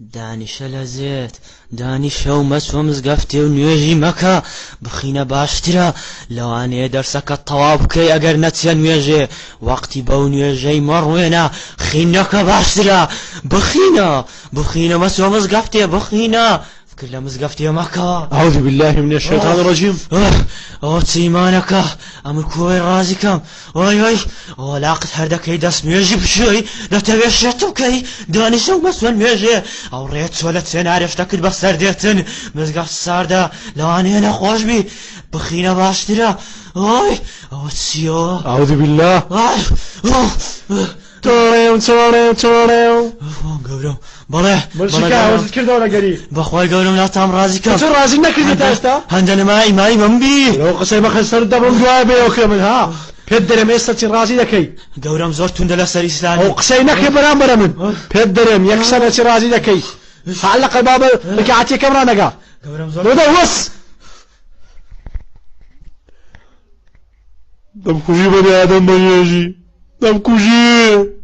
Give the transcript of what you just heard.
دانیشە لە زێت دانیشە و مەچۆ مزگەفتێ و نوێژی مەکە بخینە باشترە لەوانەیە دەرسەکە تەواو بکەی ئەگەر نەچێ نوێژێ وەقتی بەو نوێژەی مەڕوێنە خینەکە باشترە بخینە مەچۆ مزگەفتێ بخینە فکر لە مزگەفتێ مەکە. أعوذ بالله من الشيطان الرجيم. ئەو چیمانەکە ئەمر کۆی ڕازیکەم ئۆی وەلاقت هەردەکەی دەست نوێژی بشوی دەتەوێت شێتم بکەی دانیشە و مەچۆ نوێژێ ئەو ڕێت چۆ لە سێنارێشتەکرد بەسەر دێتن مزگەفت ساردە لەوانەیە نەخۆش بی بخینە باشترە. ئەوە چیەوە؟ أعوذ بالله. تۆڕێو گەورم بەڵێ بەڵشکاوەزت کردەوە لەگەری بەخوای گەورم ناتام ڕازیکەم. چ ڕازی نەکردی تا ئێستا؟ هەندە نەمای مای بمبی لەو قسەی مەخە سەرت دەبم دوای بێوکە من ها پێت دەرێم ئێستا چی ڕازی دەکەی؟ گەورم زۆر توندە لەسەر ئیسلامی. ئەو قسەی نەکەی بەرامبەرە من پێت دەرێم یەکسەرە چی ڕازی دەکەی؟ عەلەقە بابە ڕکعەتێکەم ڕانەگا گەورم زۆر وەس دەمکوژی بەنی ئادەم بە نوێژی دەمکوژی